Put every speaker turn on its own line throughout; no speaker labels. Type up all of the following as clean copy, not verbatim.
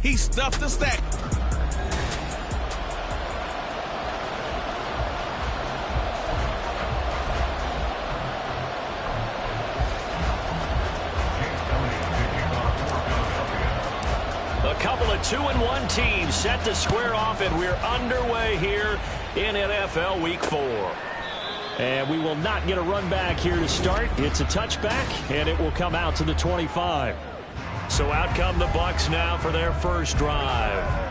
He stuffed the stack.
A couple of 2-1 teams set to square off, and we're underway here in NFL Week 4. And we will not get a run back here to start. It's a touchback, and it will come out to the 25. So out come the Bucs now for their first drive.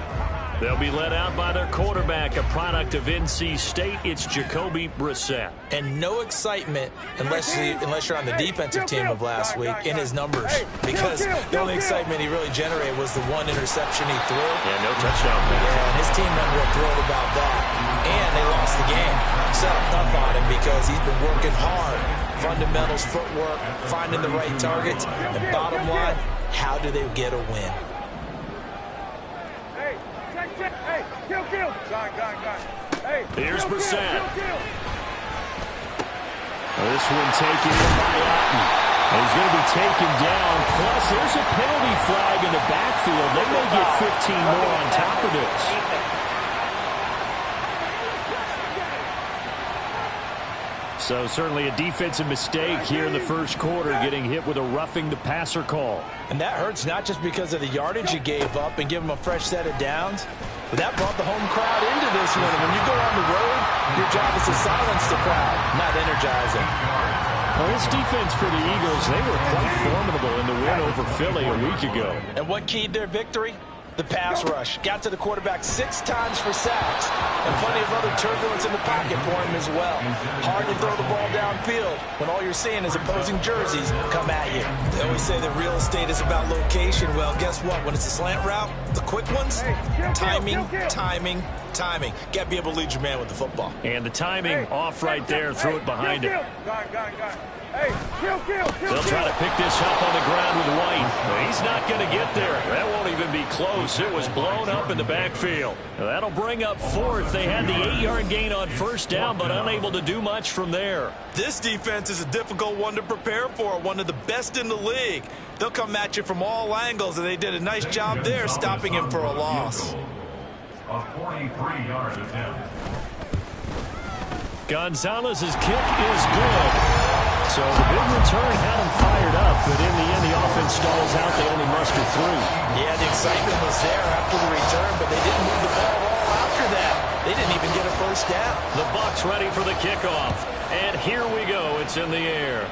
They'll be led out by their quarterback, a product of NC State. It's Jacoby Brissett.
And no excitement unless you're on the defensive team of last week in his numbers. Because the only excitement he really generated was the one interception he threw.
Yeah, no touchdown.
Yeah, and his teammates were thrilled about that. And they lost the game. So tough on him because he's been working hard. Fundamentals, footwork, finding the right targets. And bottom line, how do they get a win?
Here's Brissett. This one taken in by Otten. He's going to be taken down. Plus, there's a penalty flag in the backfield. They may get 15 more on top of this. So certainly a defensive mistake here in the first quarter, getting hit with a roughing the passer call.
And that hurts not just because of the yardage you gave up and give them a fresh set of downs, but that brought the home crowd into this one. And when you go on the road, your job is to silence the crowd, not energize them.
Well, this defense for the Eagles, they were quite formidable in the win over Philly a week ago.
And what keyed their victory? The pass rush. Got to the quarterback 6 times for sacks, and plenty of other turbulence in the pocket for him as well. Hard to throw the ball downfield when all you're seeing is opposing jerseys come at you. They always say that real estate is about location. Well, guess what? When it's a slant route, the quick ones, timing. Got to be able to lead your man with the football.
And the timing off right there. Threw it behind him. They'll try to pick this up on the ground with White. He's not going to get there. That won't even be close. It was blown up in the backfield. That'll bring up fourth. They had the 8-yard gain on first down, but unable to do much from there.
This defense is a difficult one to prepare for, one of the best in the league. They'll come at you from all angles, and they did a nice job there stopping him for a loss.
A 43-yard attempt.
Gonzalez's kick is good. So the big return had him fired up, but in the end, the offense stalls out. They only muster through.
Yeah, the excitement was there after the return, but they didn't move the ball at all after that. They didn't even get a first down.
The Bucs ready for the kickoff. And here we go. It's in the air.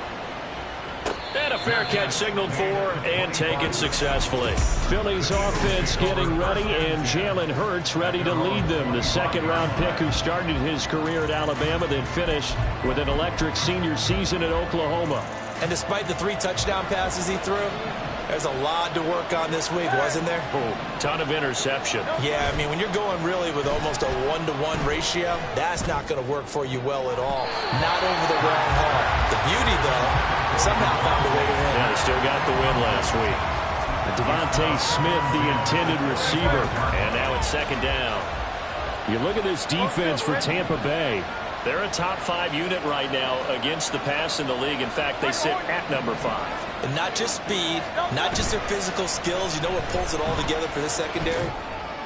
And a fair catch signaled for and taken successfully. Philly's offense getting ready, and Jalen Hurts ready to lead them. The second-round pick who started his career at Alabama, then finished with an electric senior season at Oklahoma.
And despite the 3 touchdown passes he threw, there's a lot to work on this week, wasn't there?
Oh, ton of interception.
Yeah, I mean, when you're going really with almost a 1-to-1 ratio, that's not going to work for you well at all. Not over the long haul. The beauty, though, somehow found a way to win.
Yeah, they still got the win last week. Devontae Smith, the intended receiver. And now it's second down. You look at this defense for Tampa Bay. They're a top 5 unit right now against the pass in the league. In fact, they sit at number 5.
And not just speed, not just their physical skills. You know what pulls it all together for this secondary?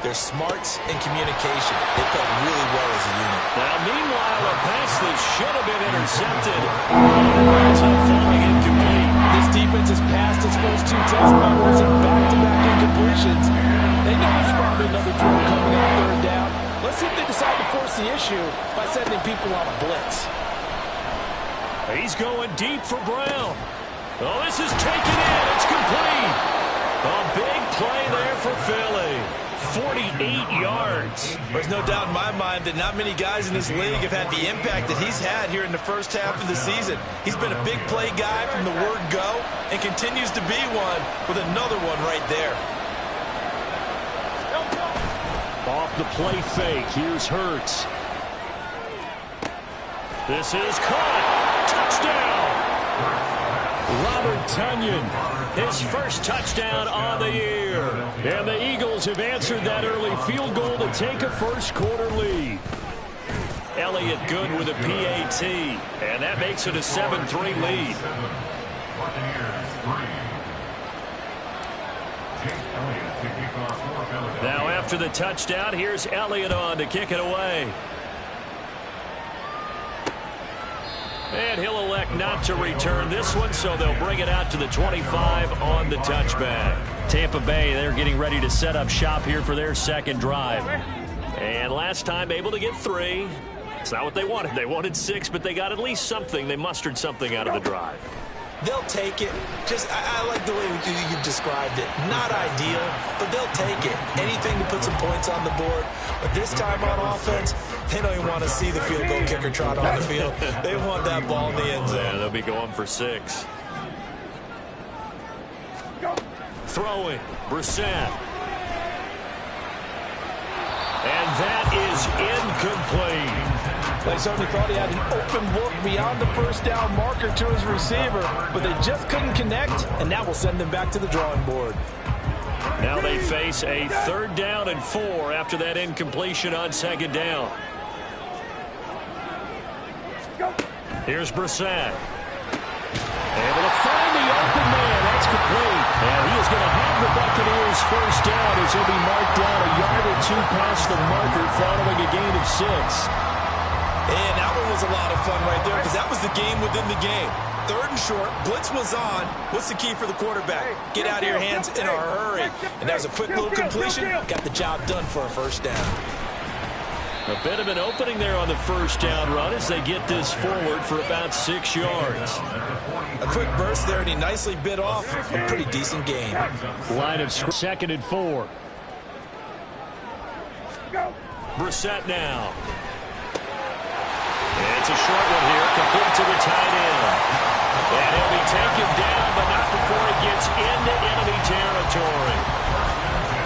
Their smarts and communication. They play really well as a unit.
Now, meanwhile, a pass that should have been intercepted. Ends up falling incomplete.
This defense has passed its first 2 test numbers and back-to-back incompletions. They know there's probably another throw coming on third down. Let's see if they decide to force the issue by sending people on a blitz.
He's going deep for Brown. Oh, this is taken in. It's complete. A big play there for Philly. 48 yards.
There's no doubt in my mind that not many guys in this league have had the impact that he's had here in the first half of the season. He's been a big play guy from the word go and continues to be one with another one right there.
Off the play fake. Here's Hurts. This is caught. Touchdown. Robert Tonyan, his first touchdown on the year. And the Eagles have answered that early field goal to take a first quarter lead. Elliott good with a PAT, and that makes it a 7-3 lead.
Buccaneers 3. Jake Elliott.
Now after the touchdown, here's Elliott on to kick it away. And he'll elect not to return this one, so they'll bring it out to the 25 on the touchback. Tampa Bay, they're getting ready to set up shop here for their second drive. And last time able to get 3. It's not what they wanted. They wanted 6, but they got at least something. They mustered something out of the drive.
They'll take it. I like the way you described it. Not ideal, but they'll take it. Anything to put some points on the board. But this time on offense, they don't even want to see the field goal kicker trot on the field. They want that ball in the end zone.
Yeah, they'll be going for 6. Throwing, Brissett. And that is incomplete.
They certainly thought he had an open look beyond the first down marker to his receiver, but they just couldn't connect, and that will send them back to the drawing board.
Now they face a 3rd down and 4 after that incompletion on 2nd down. Here's Brissett. Able to find the open man. That's complete. And he is going to have the Buccaneers first down as he'll be marked down a yard or 2 past the marker following a gain of 6.
And that one was a lot of fun right there because that was the game within the game. 3rd and short, blitz was on. What's the key for the quarterback? Get out of your hands in a hurry. And that was a quick little completion. Got the job done for a first down.
A bit of an opening there on the first down run as they get this forward for about 6 yards.
A quick burst there, and he nicely bit off a pretty decent gain.
Line of 2nd and 4. Brissett now. It's a short one here, complete to the tight end. And he'll be taken down, but not before he gets into enemy territory.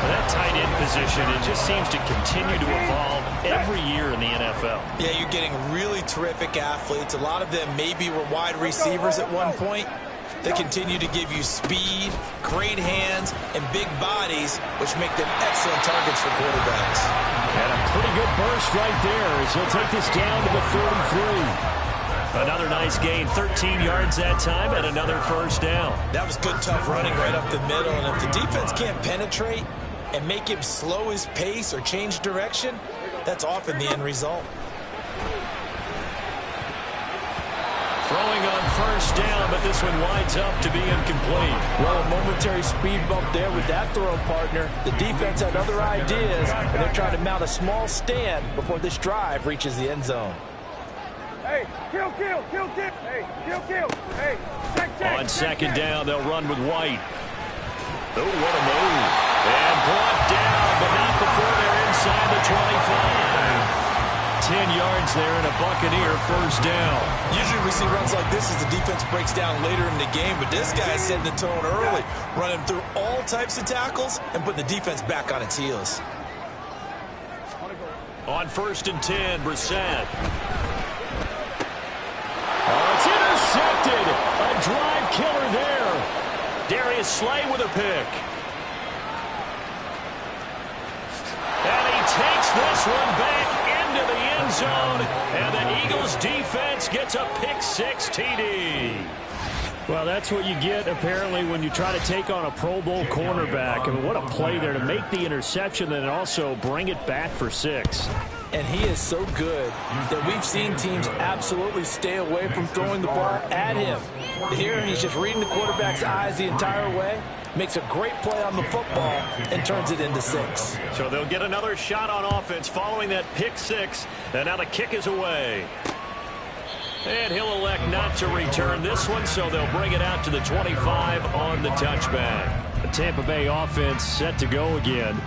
Well, that tight end position, it just seems to continue to evolve every year in the NFL.
Yeah, you're getting really terrific athletes. A lot of them maybe were wide receivers at one point. They continue to give you speed, great hands, and big bodies, which make them excellent targets for quarterbacks.
And a pretty good burst right there as he'll take this down to the 43. Another nice gain, 13 yards that time, and another first down.
That was good, tough running right up the middle, and if the defense can't penetrate and make him slow his pace or change direction, that's often the end result.
Throwing on first down, but this one winds up to be incomplete.
Well, a momentary speed bump there with that throw, partner. The defense had other ideas, and they're trying to mount a small stand before this drive reaches the end zone.
Hey, kill. Hey, kill. Hey, check.
On 2nd down, they'll run with White. Oh, what a move. And brought down, but not before they're inside the 25. 10 yards there and a Buccaneer first down.
Usually we see runs like this as the defense breaks down later in the game, but this guy is setting the tone early, running through all types of tackles and putting the defense back on its heels.
On 1st and 10, Brissett. Oh, it's intercepted. A drive killer there. Darius Slay with a pick. And he takes this one back into the end zone, and the Eagles defense gets a pick-6 TD. Well, that's what you get, apparently, when you try to take on a Pro Bowl cornerback. I mean, what a play there to make the interception and also bring it back for 6.
And he is so good that we've seen teams absolutely stay away from throwing the ball at him. Here, he's just reading the quarterback's eyes the entire way, makes a great play on the football, and turns it into 6.
So they'll get another shot on offense following that pick-6, and now the kick is away. And he'll elect not to return this one, so they'll bring it out to the 25 on the touchback. The Tampa Bay offense set to go again.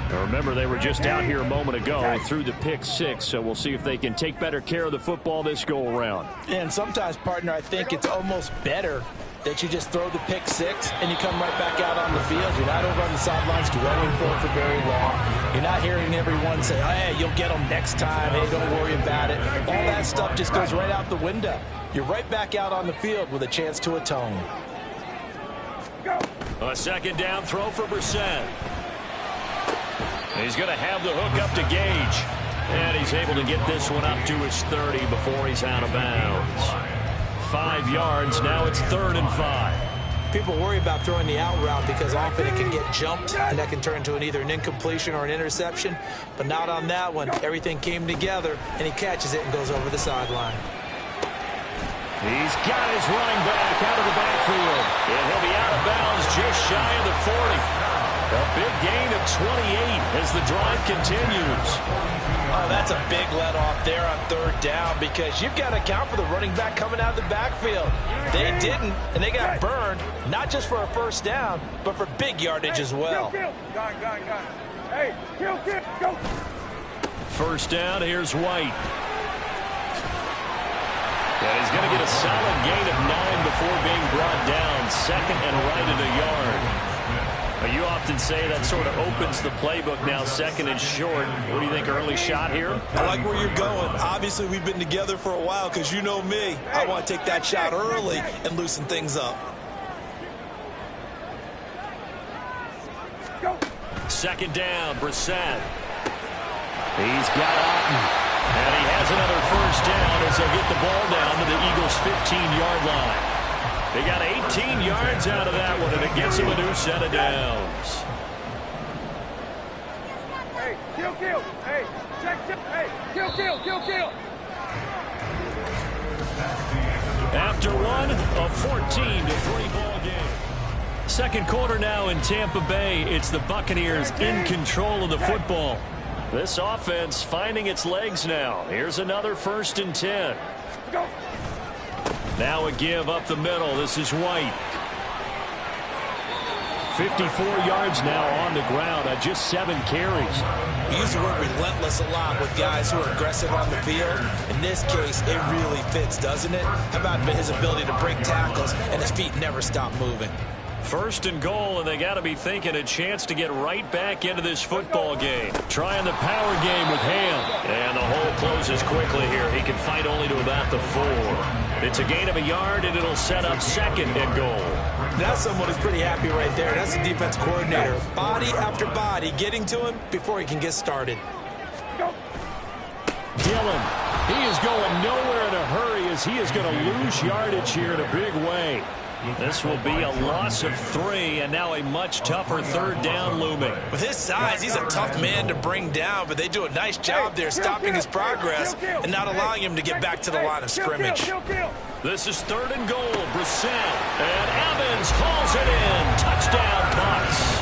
Now remember, they were just out here a moment ago through the pick-6, so we'll see if they can take better care of the football this go-around.
And sometimes, partner, I think it's almost better that you just throw the pick-6 and you come right back out on the field. You're not over on the sidelines dwelling for very long. You're not hearing everyone say, hey, you'll get them next time. Hey, don't worry about it. All that stuff just goes right out the window. You're right back out on the field with a chance to atone.
A 2nd down throw for Brissett. He's going to have the hook up to Gage. And he's able to get this one up to his 30 before he's out of bounds. 5 yards, now it's 3rd and 5.
People worry about throwing the out route because often it can get jumped, and that can turn into either an incompletion or an interception. But not on that one. Everything came together, and he catches it and goes over the sideline.
He's got his running back out of the backfield. And he'll be out of bounds just shy of the 40. A big gain of 28 as the drive continues.
Oh, that's a big let off there on third down because you've got to account for the running back coming out of the backfield. They didn't, and they got burned, not just for a first down, but for big yardage as well.
Got it. Hey, kill, go.
First down, here's White. And he's going to get a solid gain of 9 before being brought down. Second and right at a yard. You often say that sort of opens the playbook now, second and short. What do you think, early shot here?
I like where you're going. Obviously, we've been together for a while because you know me. I want to take that shot early and loosen things up.
Go.
Second down, Brissett. He's got Otten. And he has another first down as they'll get the ball down to the Eagles' 15-yard line. They got 18 yards out of that one, and it gets them a new set of downs.
Hey, kill. Hey, check. Hey, kill.
After one, a 14-3 ball game. Second quarter now in Tampa Bay. It's the Buccaneers in control of the football. This offense finding its legs now. Here's another 1st and 10.
Go.
Now a give up the middle. This is White. 54 yards now on the ground on just 7 carries.
We use the word relentless a lot with guys who are aggressive on the field. In this case, it really fits, doesn't it? How about his ability to break tackles and his feet never stop moving?
First and goal, and they got to be thinking a chance to get right back into this football game. Trying the power game with Ham. And the hole closes quickly here. He can fight only to about the 4. It's a gain of a yard, and it'll set up second and goal.
That's someone who's pretty happy right there. That's the defense coordinator. Body after body getting to him before he can get started.
Dillon, he is going nowhere in a hurry as he is going to lose yardage here in a big way. This will be a loss of 3, and now a much tougher third down looming.
With his size, he's a tough man to bring down, but they do a nice job there stopping his progress and not allowing him to get back to the line of scrimmage.
This is 3rd and goal. Brissett, and Evans hauls it in. Touchdown, Bucs.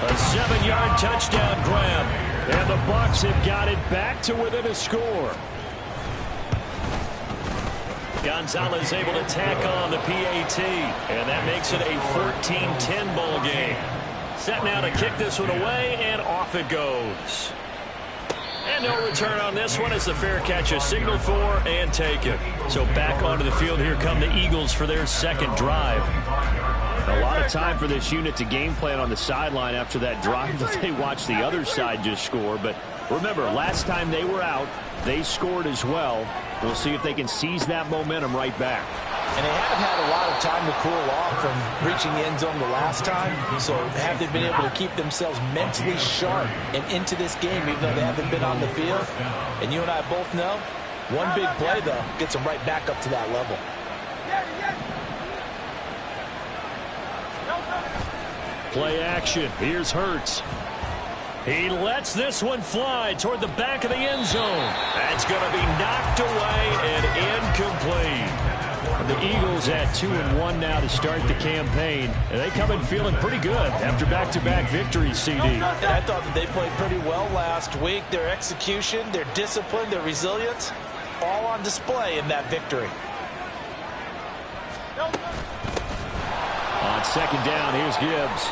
A 7-yard touchdown grab, and the Bucs have got it back to within a score. Gonzalez able to tack on the PAT, and that makes it a 14-10 ball game. Set now to kick this one away, and off it goes. And no return on this one as the fair catch is signaled for and taken. So back onto the field here come the Eagles for their second drive. A lot of time for this unit to game plan on the sideline after that drive that they watched the other side just score. But remember, last time they were out, they scored as well. We'll see if they can seize that momentum right back.
And they haven't had a lot of time to cool off from reaching the end zone the last time. So have they been able to keep themselves mentally sharp and into this game even though they haven't been on the field? And you and I both know, one big play, though, gets them right back up to that level.
Play action. Here's Hurts. He lets this one fly toward the back of the end zone. That's going to be knocked away and incomplete. The Eagles at 2-1 now to start the campaign. And they come in feeling pretty good after back-to-back victories, CD.
And I thought that they played pretty well last week. Their execution, their discipline, their resilience, all on display in that victory.
On second down, here's Gibbs.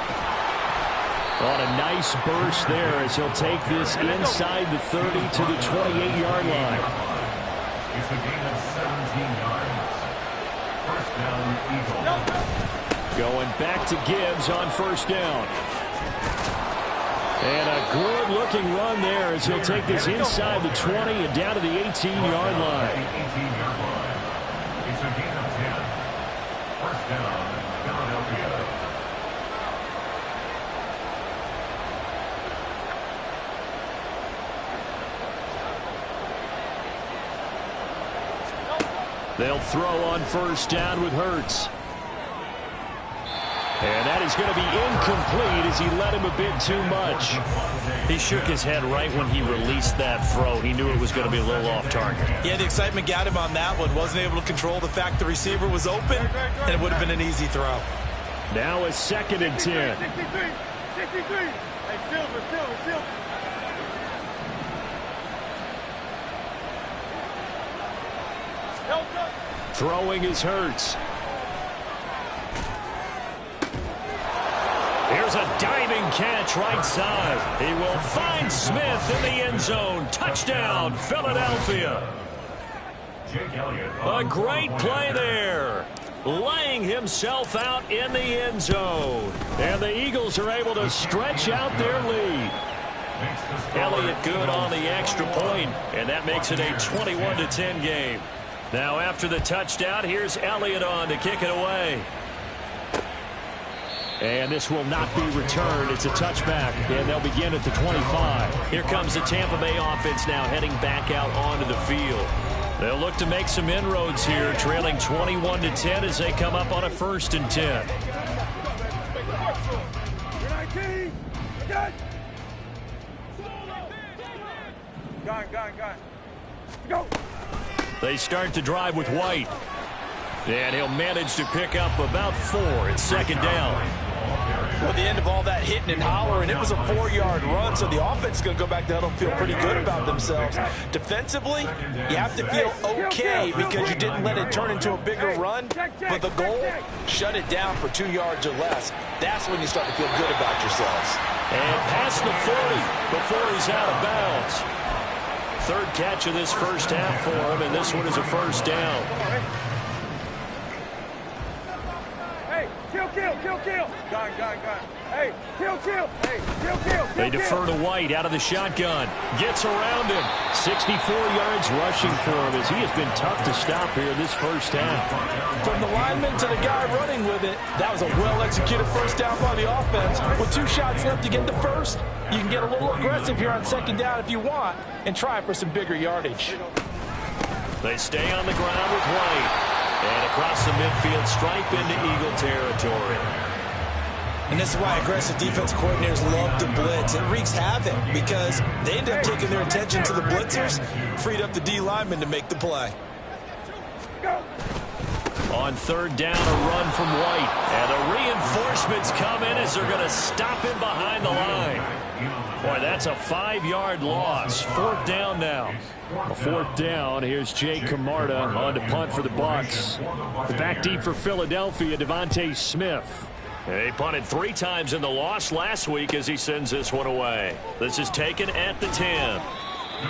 On a nice burst there as he'll take this inside the 30 to the 28-yard line.
It's a gain of 17 yards. First down, Eagles.
Going back to Gibbs on first down. And a good-looking run there as he'll take this inside the 20 and down to the 18-yard line.
It's a gain of 10. First down, Philadelphia.
They'll throw on first down with Hurts. And that is going to be incomplete as he let him a bit too much. He shook his head right when he released that throw. He knew it was going to be a little off target.
Yeah, the excitement got him on that one. Wasn't able to control the fact the receiver was open, and it would have been an easy throw.
Now a 2nd and 10.
63. Hey, Silver.
Throwing is Hurts. Here's a diving catch right side. He will find Smith in the end zone. Touchdown, Philadelphia. A great play there. Laying himself out in the end zone. And the Eagles are able to stretch out their lead. Elliott good on the extra point, and that makes it a 21-10 game. Now after the touchdown, here's Elliott on to kick it away. And this will not be returned. It's a touchback, and they'll begin at the 25. Here comes the Tampa Bay offense now heading back out onto the field. They'll look to make some inroads here, trailing 21-10 as they come up on a 1st and 10.
Go.
They start to drive with White. And he'll manage to pick up about 4 at 2nd down.
Well, the end of all that hitting and hollering, it was a 4-yard run, so the offense is going to go back to huddle, feel pretty good about themselves. Defensively, you have to feel okay because you didn't let it turn into a bigger run, but the goal, shut it down for 2 yards or less. That's when you start to feel good about yourselves.
And past the 40 before he's out of bounds. 3rd catch of this first half for him, and this one is a 1st down.
Hey, kill. Gun. Hey, kill. Hey, kill.
They defer to White out of the shotgun. Gets around him. 64 yards rushing for him as he has been tough to stop here this first half.
From the lineman to the guy running with it, that was a well-executed 1st down by the offense. With 2 shots left to get the first, you can get a little aggressive here on 2nd down if you want and try for some bigger yardage.
They stay on the ground with White. And across the midfield stripe into Eagle territory.
And this is why aggressive defense coordinators love to blitz. It wreaks havoc because they end up taking their attention to the blitzers, freed up the D lineman to make the play.
On 3rd down, a run from White. And the reinforcements come in as they're going to stop him behind the line. Boy, that's a 5-yard loss. 4th down now. A 4th down. Here's Jay Camarda on to punt for the Bucs. Back deep for Philadelphia, Devontae Smith. They punted 3 times in the loss last week as he sends this one away. This is taken at the 10.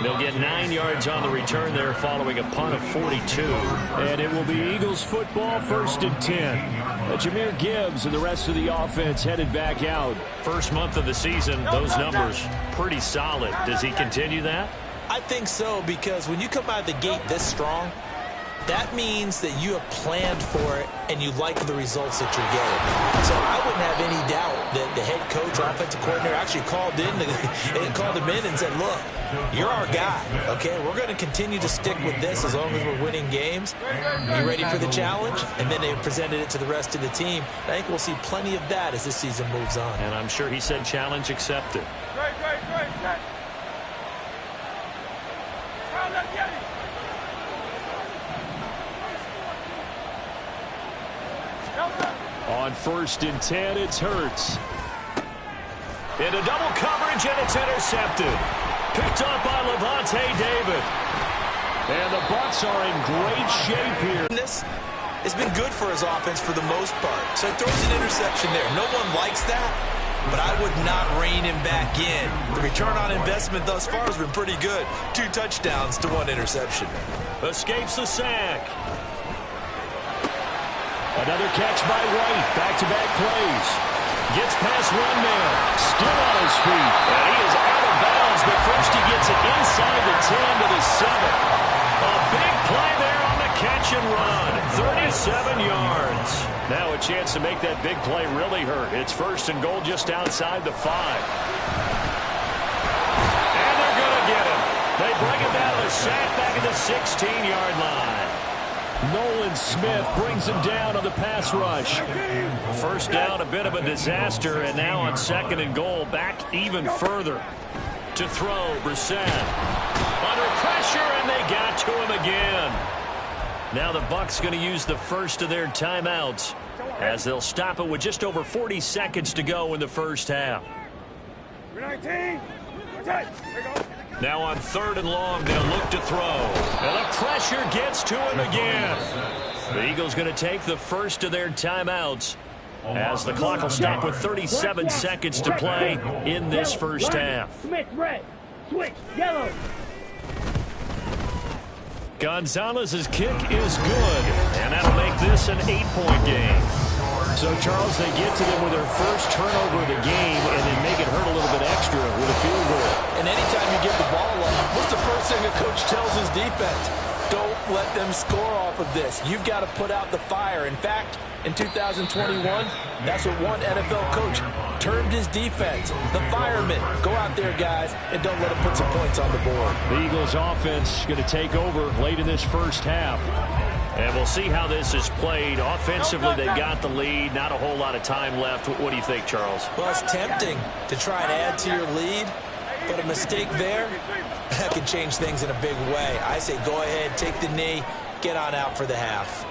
They'll get 9 yards on the return there following a punt of 42. And it will be Eagles football, 1st and 10. Jahmyr Gibbs and the rest of the offense headed back out. First month of the season, those numbers pretty solid. Does he continue that?
I think so, because when you come out of the gate this strong, that means that you have planned for it and you like the results that you're getting. So I wouldn't have any doubt that the head coach, offensive coordinator actually called him in and said, look, you're our guy, okay? We're going to continue to stick with this as long as we're winning games. You ready for the challenge? And then they presented it to the rest of the team. I think we'll see plenty of that as this season moves on.
And I'm sure he said challenge accepted.
Great.
On 1st and 10, it's Hurts. Into double coverage, and it's intercepted. Picked up by Levante David. And the Bucs are in great shape here.
It's been good for his offense for the most part. So he throws an interception there. No one likes that, but I would not rein him back in. The return on investment thus far has been pretty good. 2 touchdowns to 1 interception.
Escapes the sack. Another catch by White. Back-to-back plays. Gets past one man. Still on his feet. And he is out of bounds, but first he gets it inside the 10 to the 7. A big play there on the catch and run. 37 yards. Now a chance to make that big play really hurt. It's 1st and goal just outside the 5. And they're going to get him. They bring him down to the sack back at the 16-yard line. Nolan Smith brings him down on the pass rush. First down, a bit of a disaster, and now on 2nd and goal, back even further. To throw, Brissett. Under pressure, and they got to him again. Now the Bucs going to use the first of their timeouts as they'll stop it with just over 40 seconds to go in the first half.
19.
Now on 3rd and long, they'll look to throw. And the pressure gets to him again. The Eagles going to take the first of their timeouts as the clock will stop with 37 seconds to play in this first half.
Smith, red. Switch, yellow.
Gonzalez's kick is good, and that'll make this an 8-point game. So, Charles, they get to them with their first turnover of the game and then make it hurt a little bit extra with a field goal.
And anytime you give the ball up, what's the first thing a coach tells his defense? Don't let them score off of this. You've got to put out the fire. In fact, in 2021, that's what one NFL coach termed his defense. The firemen. Go out there, guys, and don't let them put some points on the board.
The Eagles offense going to take over late in this first half. And we'll see how this is played. Offensively, they got the lead. Not a whole lot of time left. What do you think, Charles?
Well, it's tempting to try and add to your lead, but a mistake there, that could change things in a big way. I say go ahead, take the knee, get on out for the half.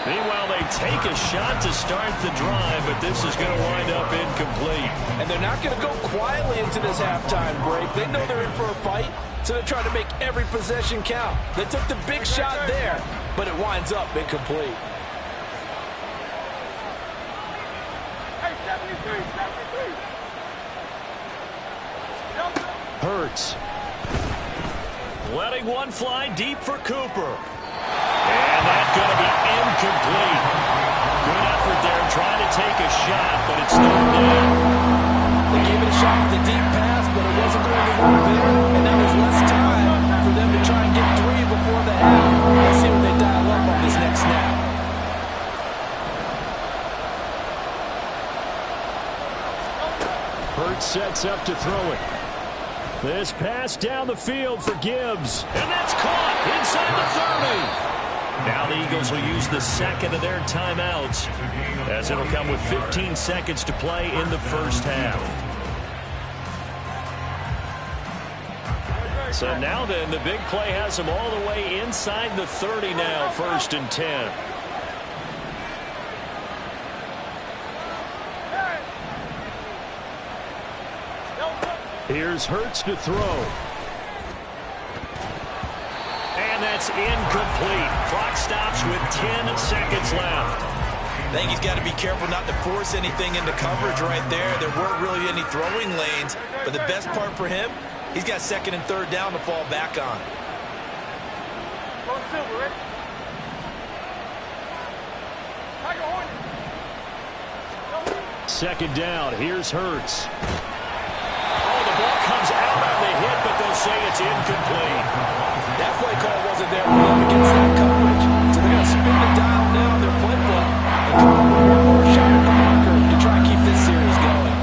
Meanwhile, they take a shot to start the drive, but this is going to wind up incomplete.
And they're not going to go quietly into this halftime break. They know they're in for a fight, so they're trying to make every possession count. They took the big shot there, but it winds up incomplete.
Hey, 73, 73.
Hurts. Letting one fly deep for Cooper. And that's going to be incomplete. Good effort there, trying to take a shot, but it's third down.
They gave it a shot with a deep pass, but it wasn't going to work there. And now there's less time for them to try and get 3 before the half. Let's see what they dial up on this next snap.
Hurts sets up to throw it. This pass down the field for Gibbs. And that's caught inside the 30. Now the Eagles will use the second of their timeouts as it'll come with 15 seconds to play in the first half. So now then, the big play has them all the way inside the 30 now, 1st and 10. Here's Hurts to throw. And that's incomplete. Clock stops with 10 seconds left.
I think he's got to be careful not to force anything into coverage right there. There weren't really any throwing lanes, but the best part for him, he's got 2nd and 3rd down to fall back on.
Second down. Here's Hurts. Comes out on the hit, but they'll say it's incomplete.
That play call wasn't there for them against that coverage. So they're going to spin the dial now on their playbook and come up with one more shot at the marker to try and keep this series going.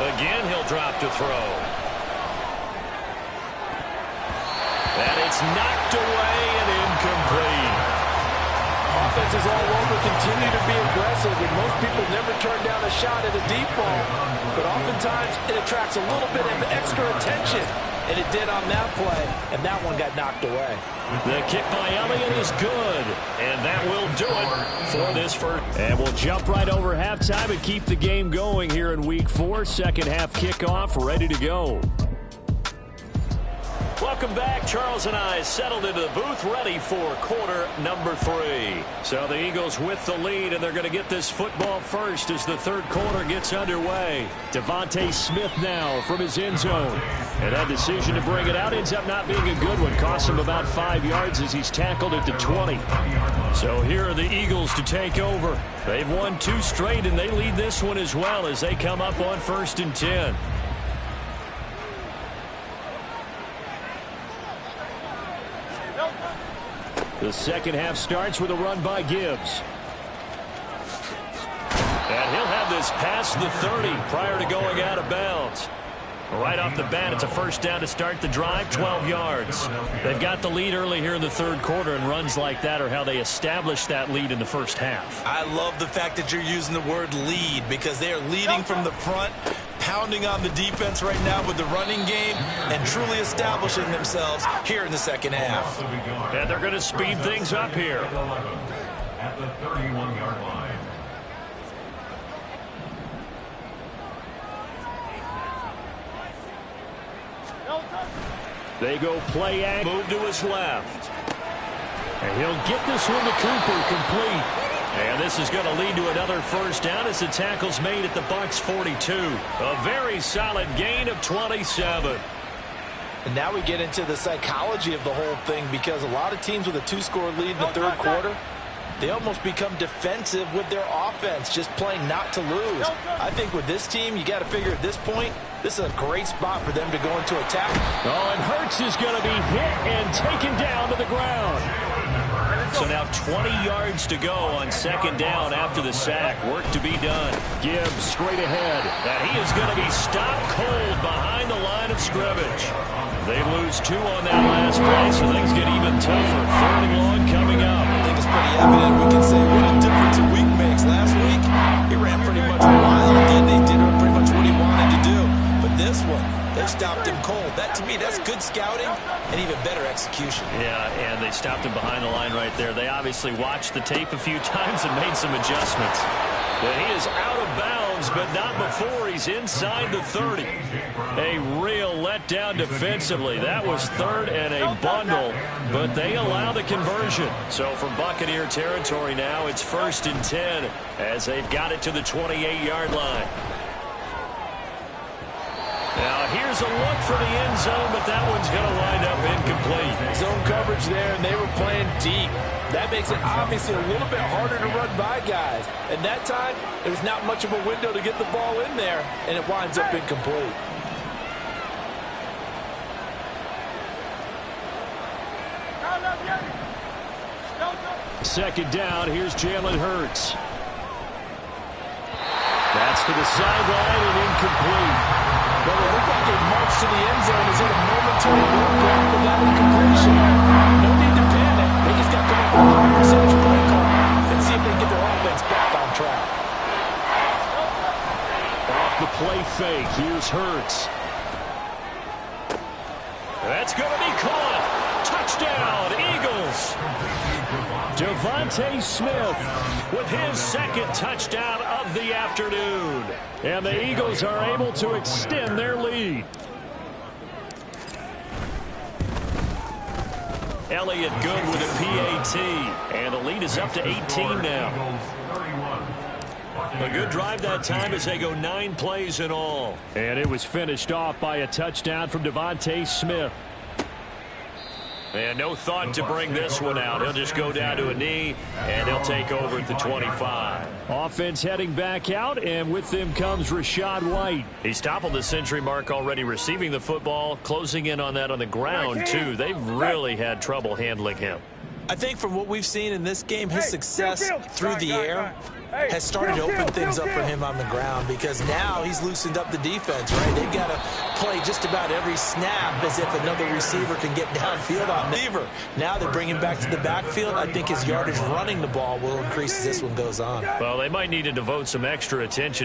Again, he'll drop to throw. And it's knocked away and incomplete.
Offenses all over continue to be aggressive, and most people never turn down a shot at a deep ball. But oftentimes, it attracts a little bit of extra attention, and it did on that play, and that one got knocked away.
The kick by Elliott is good, and that will do it for this first. And we'll jump right over halftime and keep the game going here in Week 4. Second half kickoff, ready to go. Welcome back. Charles and I settled into the booth, ready for quarter number 3. So the Eagles with the lead, and they're going to get this football first as the third quarter gets underway. Devontae Smith now from his end zone. And that decision to bring it out ends up not being a good one. Costs him about 5 yards as he's tackled at the 20. So here are the Eagles to take over. They've won 2 straight, and they lead this one as well as they come up on 1st and 10. The second half starts with a run by Gibbs. And he'll have this past the 30 prior to going out of bounds. Right off the bat, it's a first down to start the drive, 12 yards. They've got the lead early here in the third quarter, and runs like that are how they established that lead in the first half.
I love the fact that you're using the word lead because they are leading from the front, pounding on the defense right now with the running game, and truly establishing themselves here in the second half.
And they're going to speed things up here.
At the 31-yard line.
They go play and move to his left. And he'll get this one to Cooper complete. And this is going to lead to another first down as the tackle's made at the Bucs 42. A very solid gain of 27.
And now we get into the psychology of the whole thing because a lot of teams with a 2-score lead in the third quarter, they almost become defensive with their offense, just playing not to lose. I think with this team, you got to figure at this point, this is a great spot for them to go into attack.
Oh, and Hurts is going to be hit and taken down to the ground. So now 20 yards to go on second down after the sack. Work to be done. Gibbs straight ahead. And he is going to be stopped cold behind the line of scrimmage. They lose 2 on that last play, so things get even tougher. Third and long coming up.
I think it's pretty evident. We can say what a difference a week makes. Last week, he ran pretty much wild, and they did pretty much what he wanted to do. But this one, they stopped him cold. That, to me, that's good scouting and even better execution.
Yeah, and they stopped him behind the line right there. They obviously watched the tape a few times and made some adjustments. But he is out of bounds, but not before he's inside the 30. A real letdown defensively. That was third and a bundle, but they allow the conversion. So from Buccaneer territory now, it's 1st and 10 as they've got it to the 28-yard line. Now, here's a look for the end zone, but that one's going to wind up incomplete.
Zone coverage there, and they were playing deep. That makes it obviously a little bit harder to run by guys. And that time, there's not much of a window to get the ball in there, and it winds up incomplete.
Second down, here's Jalen Hurts. That's to the sideline and incomplete.
Well, it looked like a march to the end zone is in a momentary roadblock with that incompletion. No need to panic. They just got to make a high percentage play call and see if they can get their offense back on track.
Off the play fake, here's Hurts. That's going to be caught. Touchdown, Eagles. Devontae Smith with his second touchdown of the afternoon. And the Eagles are able to extend their lead. Elliott good with a PAT. And the lead is up to 18 now. A good drive that time as they go 9 plays in all. And it was finished off by a touchdown from Devontae Smith. And no thought to bring this one out. He'll just go down to a knee, and he'll take over at the 25. Offense heading back out, and with them comes Rachaad White. He's toppled the century mark already receiving the football, closing in on that on the ground, too. They've really had trouble handling him.
I think from what we've seen in this game, his success through the air has started to open things up for him on the ground because now he's loosened up the defense, right? They've got to play just about every snap as if another receiver can get downfield on the receiver. Now they bring him back to the backfield. I think his yardage running the ball will increase as this one goes on.
Well, they might need to devote some extra attention